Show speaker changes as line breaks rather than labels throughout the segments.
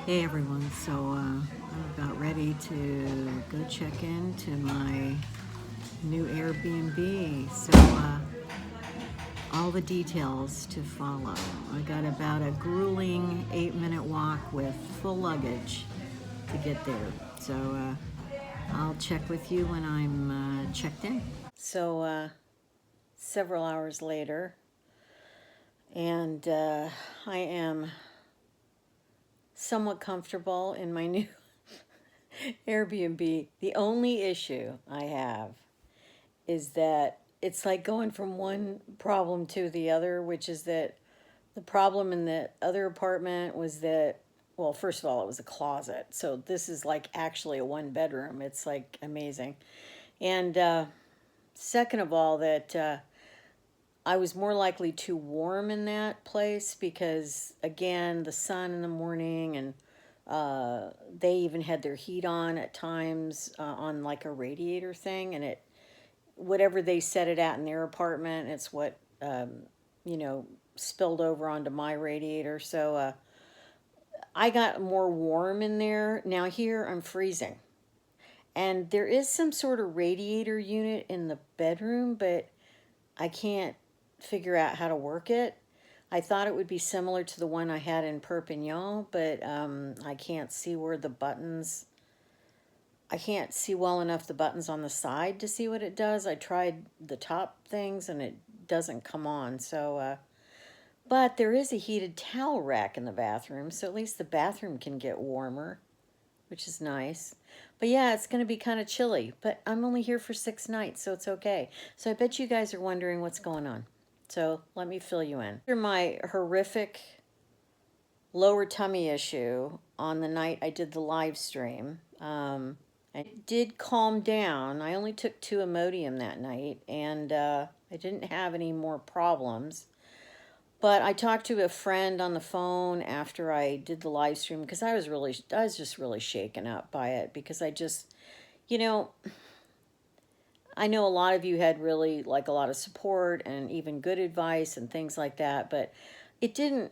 Hey everyone, so I'm about ready to go check into my new Airbnb. So all the details to follow. I got about a grueling 8-minute walk with full luggage to get there. So I'll check with you when I'm checked in. So several hours later, and I am somewhat comfortable in my new Airbnb. The only issue I have is that it's like going from one problem to the other, which is that the problem in the other apartment was that, well, first of all, it was a closet. So this is like actually a one bedroom. It's like amazing. And second of all, that I was more likely too warm in that place because, again, the sun in the morning, and they even had their heat on at times on like a radiator thing, and it whatever they set it at in their apartment, it's what you know spilled over onto my radiator. So I got more warm in there. Now here I'm freezing, and there is some sort of radiator unit in the bedroom, but I can't figure out how to work it. I thought it would be similar to the one I had in Perpignan, but I can't see where the buttons. I can't see well enough the buttons on the side to see what it does. I tried the top things and it doesn't come on. So, but there is a heated towel rack in the bathroom, so at least the bathroom can get warmer, which is nice. But yeah, it's going to be kind of chilly, but I'm only here for 6 nights, so it's okay. So I bet you guys are wondering what's going on. So let me fill you in. After my horrific lower tummy issue on the night I did the live stream, I did calm down. I only took 2 Imodium that night, and I didn't have any more problems. But I talked to a friend on the phone after I did the live stream because I was just really shaken up by it because you know, I know a lot of you had really like a lot of support and even good advice and things like that, but it didn't,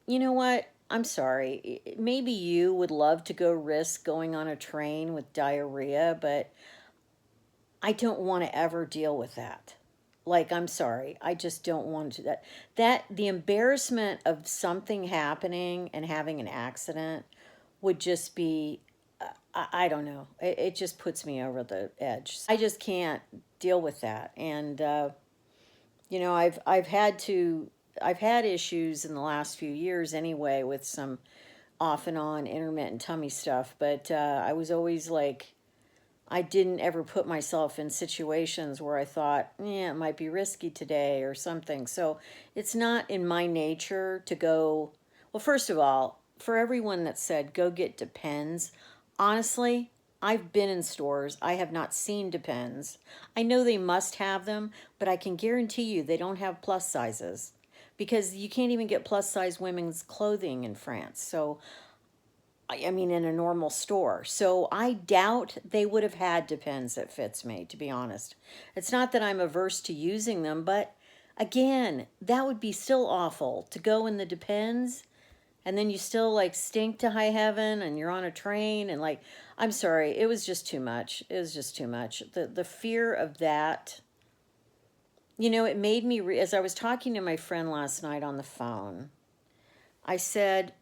you know what? I'm sorry. Maybe you would love to go risk going on a train with diarrhea, but I don't want to ever deal with that. Like, I'm sorry. I just don't want to that the embarrassment of something happening and having an accident would just be I don't know. It just puts me over the edge. I just can't deal with that. And I've had issues in the last few years anyway with some off and on intermittent tummy stuff, but I was always like I didn't ever put myself in situations where I thought, yeah, it might be risky today or something. So it's not in my nature to go. Well, first of all, for everyone that said go get Depends, honestly, I've been in stores. I have not seen Depends. I know they must have them, but I can guarantee you they don't have plus sizes because you can't even get plus size women's clothing in France. So I mean, in a normal store. So I doubt they would have had Depends that fits me, to be honest. It's not that I'm averse to using them, but again, that would be still awful to go in the Depends and then you still like stink to high heaven and you're on a train and like, I'm sorry, it was just too much. It was just too much. The fear of that, it made me, as I was talking to my friend last night on the phone, I said,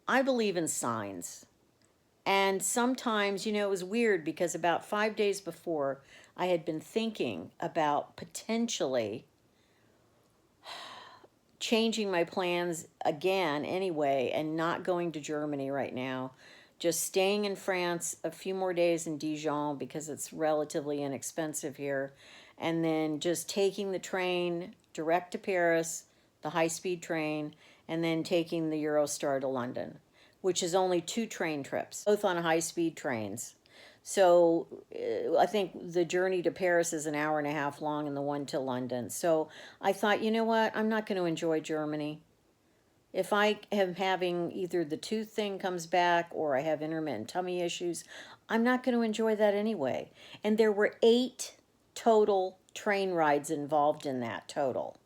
I believe in signs. And sometimes, it was weird because about 5 days before, I had been thinking about potentially changing my plans again anyway and not going to Germany right now. Just staying in France a few more days in Dijon because it's relatively inexpensive here. And then just taking the train direct to Paris, the high speed train, and then taking the Eurostar to London, which is only 2 train trips, both on high speed trains. So I think the journey to Paris is an hour and a half long and the one to London. So I thought, you know what? I'm not going to enjoy Germany. If I am having either the tooth thing comes back or I have intermittent tummy issues, I'm not going to enjoy that anyway. And there were 8 total train rides involved in that total.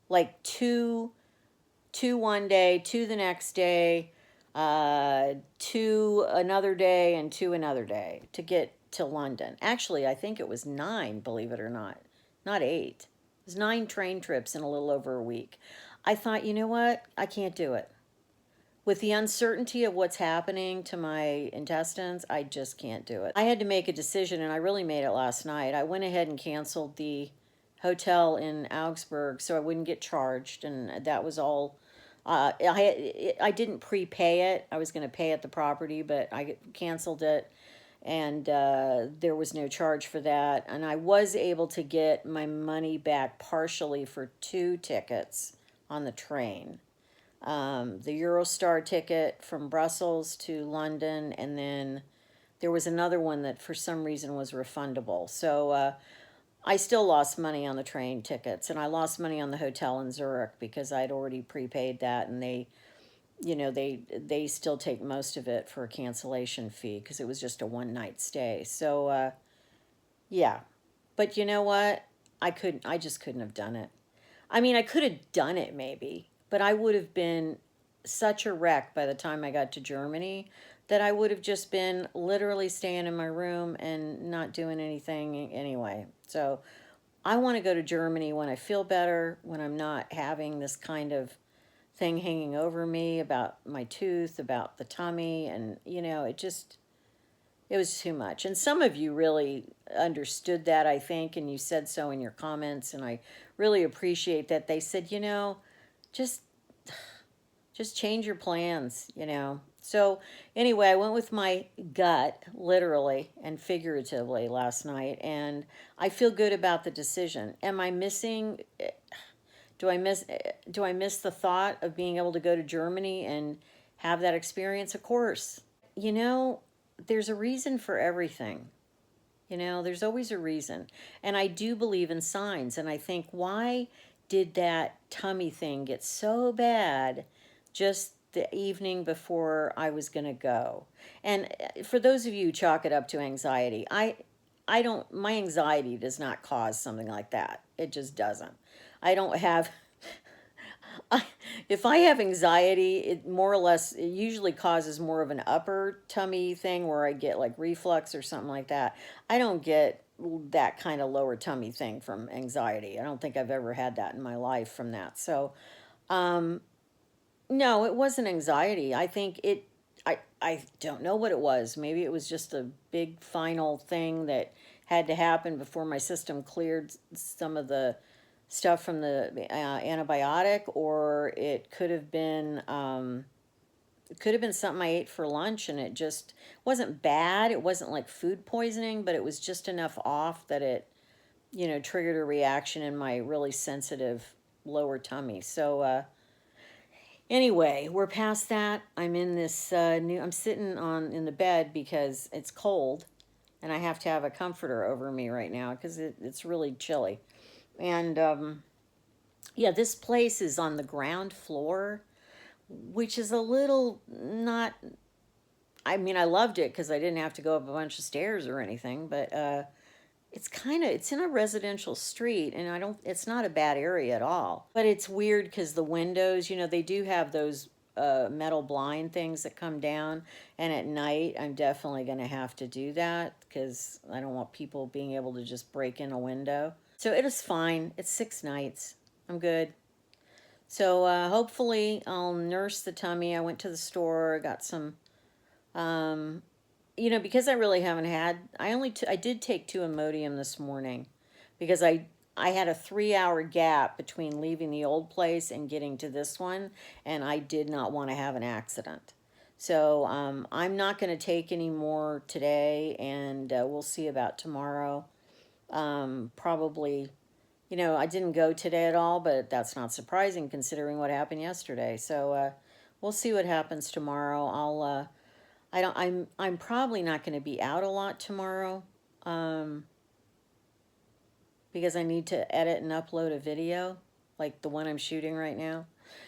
Like two one day, two the next day. 2 another day, and 2 another day to get to London. Actually, I think it was 9, believe it or not 8. It was 9 train trips in a little over a week. I thought, you know what? I can't do it. With the uncertainty of what's happening to my intestines, I just can't do it. I had to make a decision, and I really made it last night. I went ahead and canceled the hotel in Augsburg so I wouldn't get charged, and that was all. I didn't prepay it. I was going to pay at the property, but I canceled it, and there was no charge for that. And I was able to get my money back partially for 2 tickets on the train, the Eurostar ticket from Brussels to London, and then there was another one that for some reason was refundable. So I still lost money on the train tickets, and I lost money on the hotel in Zurich because I'd already prepaid that, and they still take most of it for a cancellation fee because it was just a 1 night stay. So yeah, but you know what? I just couldn't have done it. I mean, I could have done it maybe, but I would have been such a wreck by the time I got to Germany that I would have just been literally staying in my room and not doing anything anyway. So I want to go to Germany when I feel better, when I'm not having this kind of thing hanging over me about my tooth, about the tummy, and it was too much. And some of you really understood that, I think, and you said so in your comments, and I really appreciate that. They said, just change your plans. So anyway, I went with my gut, literally and figuratively, last night, and I feel good about the decision. Am I missing? Do I miss? Do I miss the thought of being able to go to Germany and have that experience? Of course. There's a reason for everything. There's always a reason. And I do believe in signs. And I think, why did that tummy thing get so bad just the evening before I was going to go? And for those of you who chalk it up to anxiety, I don't, my anxiety does not cause something like that. It just doesn't. I don't have, if I have anxiety, it more or less, it usually causes more of an upper tummy thing where I get like reflux or something like that. I don't get that kind of lower tummy thing from anxiety. I don't think I've ever had that in my life from that. So, no, it wasn't anxiety. I think I don't know what it was. Maybe it was just a big final thing that had to happen before my system cleared some of the stuff from the antibiotic, or it could have been something I ate for lunch and it just wasn't bad. It wasn't like food poisoning, but it was just enough off that it, triggered a reaction in my really sensitive lower tummy. So anyway, we're past that. I'm in this I'm sitting in the bed because it's cold and I have to have a comforter over me right now because it's really chilly. And yeah, this place is on the ground floor, which is a little not. I mean, I loved it because I didn't have to go up a bunch of stairs or anything, but it's in a residential street, and it's not a bad area at all. But it's weird because the windows, they do have those metal blind things that come down, and at night I'm definitely going to have to do that because I don't want people being able to just break in a window. So it is fine. It's 6 nights. I'm good. So hopefully I'll nurse the tummy. I went to the store, got some, because I really haven't had, I did take 2 Imodium this morning because I had a 3-hour gap between leaving the old place and getting to this one, and I did not want to have an accident. So I'm not going to take any more today, and we'll see about tomorrow. Probably, I didn't go today at all, but that's not surprising considering what happened yesterday. So we'll see what happens tomorrow. I'm probably not going to be out a lot tomorrow because I need to edit and upload a video like the one I'm shooting right now.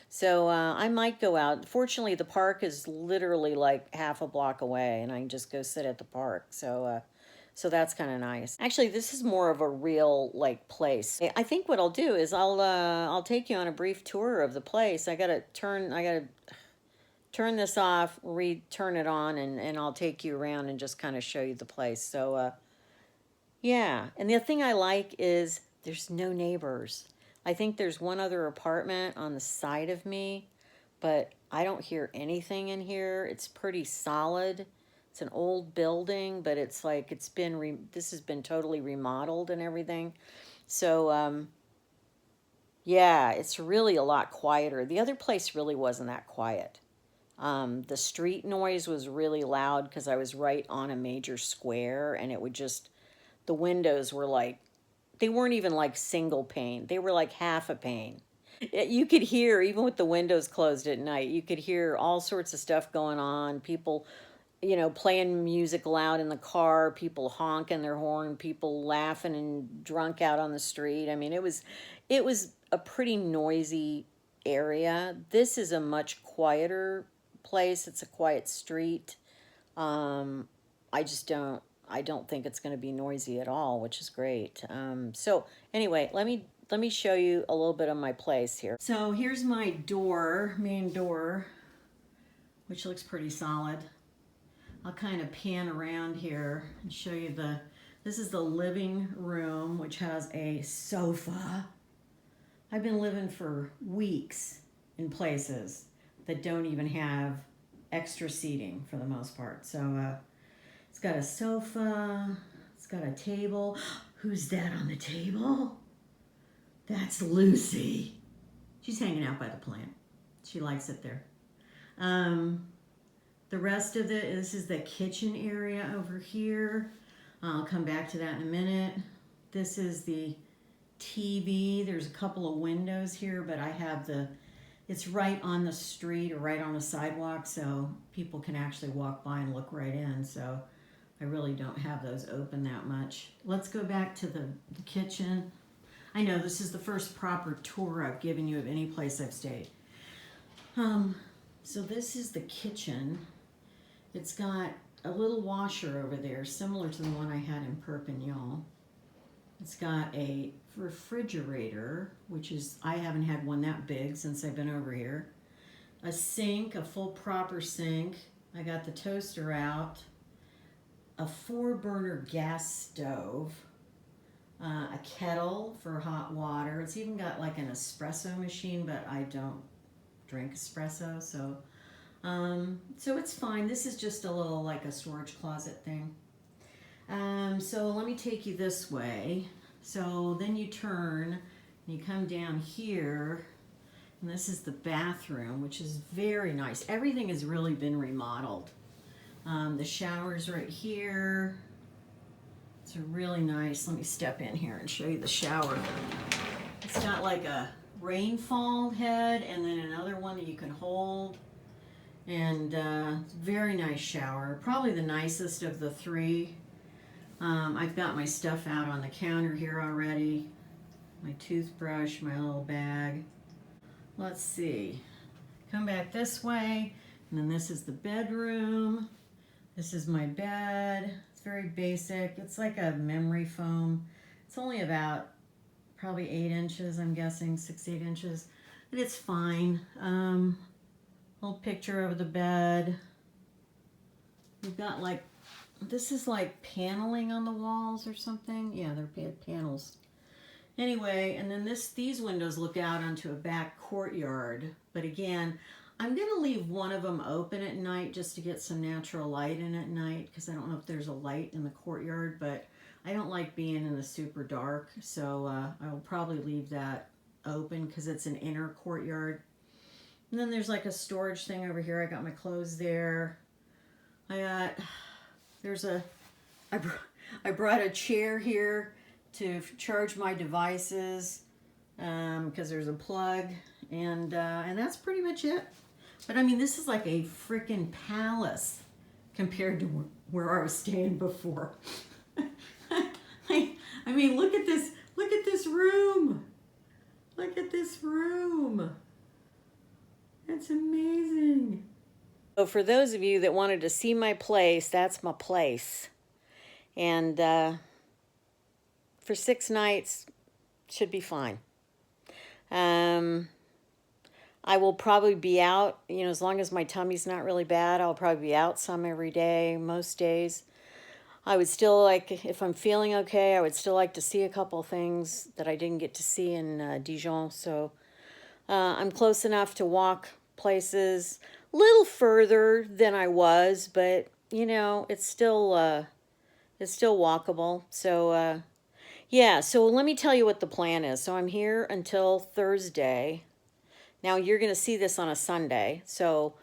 So I might go out. Fortunately, the park is literally like half a block away, and I can just go sit at the park. So that's kind of nice. Actually, this is more of a real place. I think what I'll do is I'll take you on a brief tour of the place. I gotta turn turn this off, turn it on, and I'll take you around and just kind of show you the place. So, yeah. And the thing I like is there's no neighbors. I think there's one other apartment on the side of me, but I don't hear anything in here. It's pretty solid. It's an old building, but it's like this has been totally remodeled and everything. So, yeah, it's really a lot quieter. The other place really wasn't that quiet. The street noise was really loud because I was right on a major square, and it would just, the windows were like, they weren't even like single pane. They were like half a pane. You could hear, even with the windows closed at night, you could hear all sorts of stuff going on. People, playing music loud in the car, people honking their horn, people laughing and drunk out on the street. I mean, it was a pretty noisy area. This is a much quieter place. It's a quiet street. I just I don't think it's going to be noisy at all, which is great. So anyway, let me show you a little bit of my place here. So here's my main door, which looks pretty solid. I'll kind of pan around here and show you this is the living room, which has a sofa. I've been living for weeks in places that don't even have extra seating for the most part. So it's got a sofa, it's got a table. Who's that on the table? That's Lucy. She's hanging out by the plant. She likes it there. The rest of this is the kitchen area over here. I'll come back to that in a minute. This is the TV. There's a couple of windows here, but I have it's right on the street or right on a sidewalk, so people can actually walk by and look right in. So I really don't have those open that much. Let's go back to the kitchen. I know this is the first proper tour I've given you of any place I've stayed. So this is the kitchen. It's got a little washer over there, similar to the one I had in Perpignan. It's got a refrigerator, which is, I haven't had one that big since I've been over here. A sink, a full proper sink. I got the toaster out. A 4-burner gas stove. A kettle for hot water. It's even got like an espresso machine, but I don't drink espresso, so it's fine. This is just a little like a storage closet thing. So let me take you this way. So then you turn and you come down here, and this is the bathroom, which is very nice. Everything has really been remodeled. The shower's right here. It's a really nice, let me step in here and show you the shower. It's got like a rainfall head and then another one that you can hold. And very nice shower, probably the nicest of the three. I've got my stuff out on the counter here already. My toothbrush, my little bag. Let's see. Come back this way, and then this is the bedroom. This is my bed. It's very basic. It's like a memory foam. It's only about probably 8 inches, I'm guessing, 6-8 inches. And it's fine. Little picture of the bed. We've got like, this is like paneling on the walls or something. Yeah, they're panels. Anyway, and then these windows look out onto a back courtyard. But again, I'm going to leave one of them open at night just to get some natural light in at night, because I don't know if there's a light in the courtyard, but I don't like being in the super dark. So I will probably leave that open because it's an inner courtyard. And then there's like a storage thing over here. I got my clothes there. I brought a chair here to charge my devices because there's a plug, and that's pretty much it. But I mean, this is like a freaking palace compared to where I was staying before. I mean, look at this room. Look at this room. That's amazing. So for those of you that wanted to see my place, that's my place. And for 6 nights, should be fine. I will probably be out, you know, as long as my tummy's not really bad, I'll probably be out some every day, most days. I would still like, if I'm feeling okay, I would still like to see a couple things that I didn't get to see in Dijon. So I'm close enough to walk places a little further than I was, but you know, it's still walkable. So yeah, so let me tell you what the plan is. So I'm here until Thursday. Now you're going to see this on a Sunday. So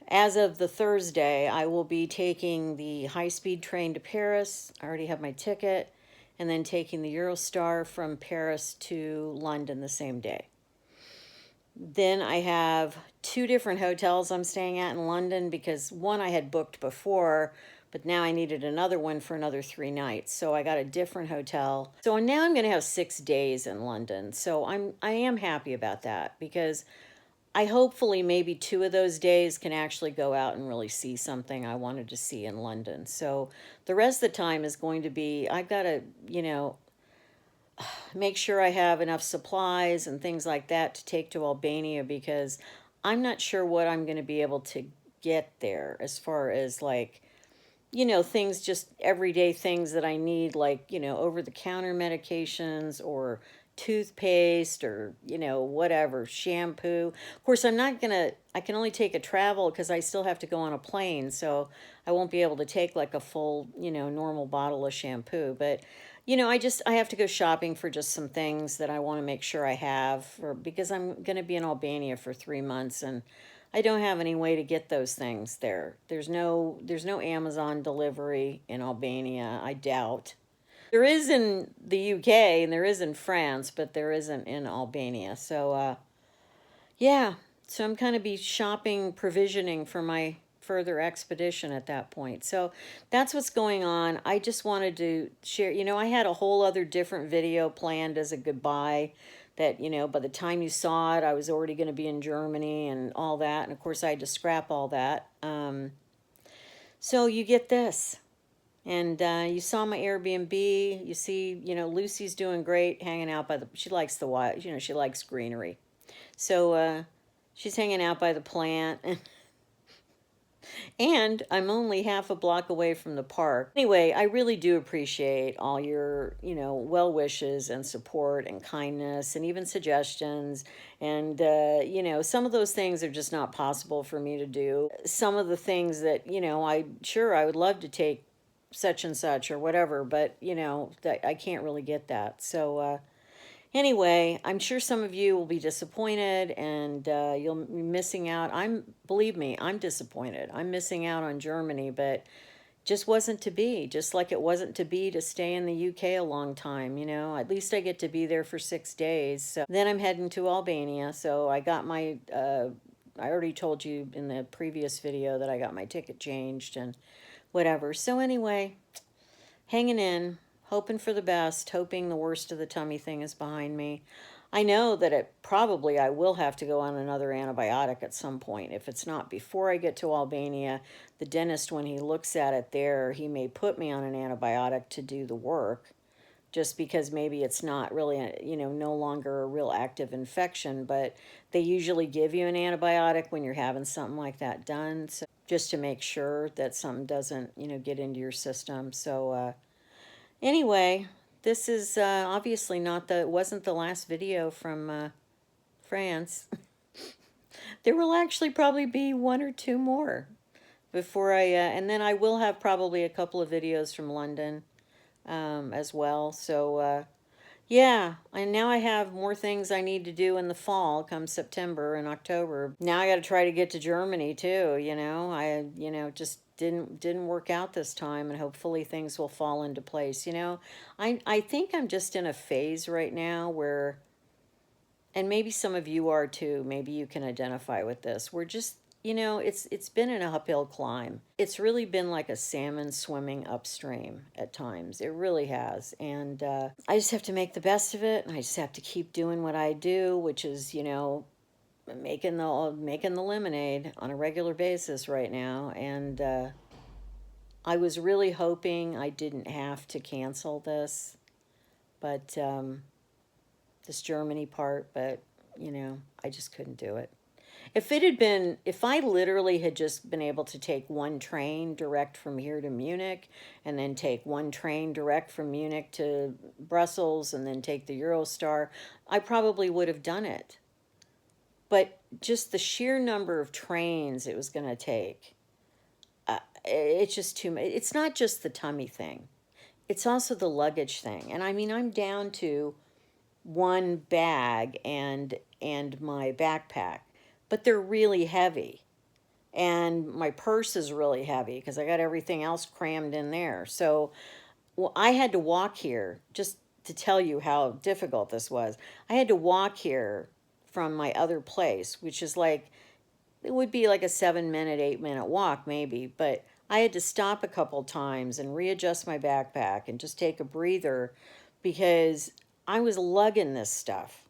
as of the Thursday, I will be taking the high-speed train to Paris. I already have my ticket, and then taking the Eurostar from Paris to London the same day. Then I have two different hotels I'm staying at in London because one I had booked before, but now I needed another one for another 3 nights. So I got a different hotel. So now I'm going to have 6 days in London. So I am happy about that because I hopefully maybe 2 of those days can actually go out and really see something I wanted to see in London. So the rest of the time is going to be, I've got to, you know, make sure I have enough supplies and things like that to take to Albania because I'm not sure what I'm going to be able to get there as far as like, you know, things, just everyday things that I need, like, you know, over the counter medications or toothpaste or, you know, whatever, shampoo. Of course, I'm not going to, I can only take a travel because I still have to go on a plane. So I won't be able to take like a full, you know, normal bottle of shampoo. But, you know, I have to go shopping for just some things that I want to make sure I have for, because I'm going to be in Albania for 3 months and I don't have any way to get those things there. There's no Amazon delivery in Albania, I doubt. There is in the UK and there is in France, but there isn't in Albania. So yeah, so I'm kind of be shopping, provisioning for my further expedition at that point. So that's what's going on. I just wanted to share, you know, I had a whole other different video planned as a goodbye that, you know, by the time you saw it, I was already going to be in Germany and all that. And of course, I had to scrap all that. So you get this. And you saw my Airbnb. You see, you know, Lucy's doing great hanging out by the, she likes the wild, you know, she likes greenery. So she's hanging out by the plant. And I'm only half a block away from the park. Anyway, I really do appreciate all your, you know, well wishes and support and kindness and even suggestions. And, you know, some of those things are just not possible for me to do. Some of the things that, you know, I would love to take such and such or whatever, but, you know, that I can't really get that. So, anyway, I'm sure some of you will be disappointed and you'll be missing out. Believe me, I'm disappointed. I'm missing out on Germany, but just wasn't to be. Just like it wasn't to be to stay in the UK a long time, you know. At least I get to be there for 6 days. So then I'm heading to Albania. So I got my, I already told you in the previous video that I got my ticket changed and whatever. So anyway, hanging in, hoping for the best, hoping the worst of the tummy thing is behind me. I know that I will have to go on another antibiotic at some point. If it's not before I get to Albania, the dentist, when he looks at it there, he may put me on an antibiotic to do the work, just because maybe it's not really, you know, no longer a real active infection, but they usually give you an antibiotic when you're having something like that done. So just to make sure that something doesn't, you know, get into your system. So, anyway, this is obviously it wasn't the last video from France. There will actually probably be one or two more before and then I will have probably a couple of videos from London as well. So, yeah, and now I have more things I need to do in the fall come September and October. Now I got to try to get to Germany too, you know. You know, just didn't work out this time and hopefully things will fall into place, you know. I think I'm just in a phase right now where, and maybe some of you are too, maybe you can identify with this. We're just, you know, it's been an uphill climb. It's really been like a salmon swimming upstream at times. It really has. And I just have to make the best of it. And I just have to keep doing what I do, which is, you know, making the lemonade on a regular basis right now. And I was really hoping I didn't have to cancel this, but this Germany part, but you know, I just couldn't do it. If I literally had just been able to take one train direct from here to Munich, and then take one train direct from Munich to Brussels, and then take the Eurostar, I probably would have done it. But just the sheer number of trains it was going to take, it's just too much. It's not just the tummy thing, it's also the luggage thing. And I mean, I'm down to one bag and my backpack, but they're really heavy. And my purse is really heavy because I got everything else crammed in there. So, well, I had to walk here just to tell you how difficult this was. I had to walk here from my other place, which is like, it would be like a 7 minute, 8 minute walk maybe, but I had to stop a couple times and readjust my backpack and just take a breather because I was lugging this stuff.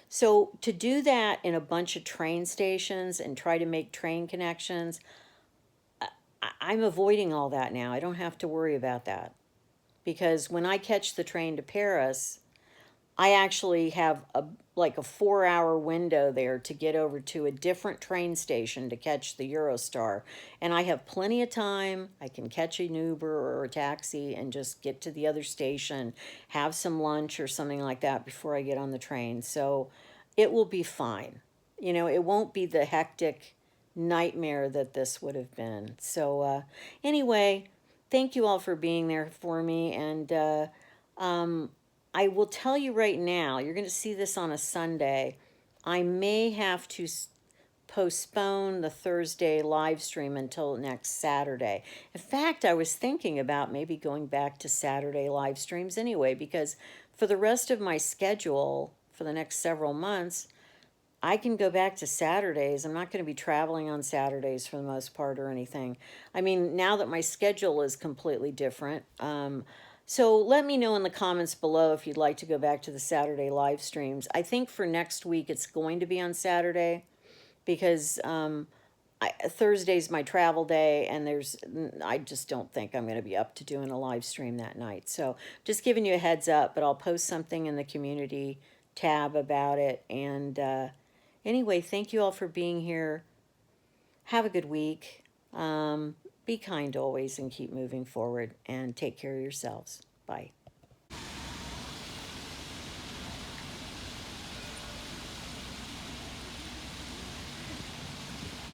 So to do that in a bunch of train stations and try to make train connections, I'm avoiding all that now. I don't have to worry about that because when I catch the train to Paris, I actually have a 4 hour window there to get over to a different train station to catch the Eurostar. And I have plenty of time. I can catch an Uber or a taxi and just get to the other station, have some lunch or something like that before I get on the train. So it will be fine. It won't be the hectic nightmare that this would have been. So, anyway, thank you all for being there for me. And, I will tell you right now, you're going to see this on a Sunday. I may have to postpone the Thursday live stream until next Saturday. In fact, I was thinking about maybe going back to Saturday live streams anyway, because for the rest of my schedule for the next several months, I can go back to Saturdays. I'm not going to be traveling on Saturdays for the most part or anything. I mean, now that my schedule is completely different. So let me know in the comments below if you'd like to go back to the Saturday live streams. I think for next week it's going to be on Saturday because Thursday's my travel day, and I just don't think I'm going to be up to doing a live stream that night. So just giving you a heads up, but I'll post something in the community tab about it. And anyway, thank you all for being here. Have a good week. Be kind always and keep moving forward, and take care of yourselves. Bye.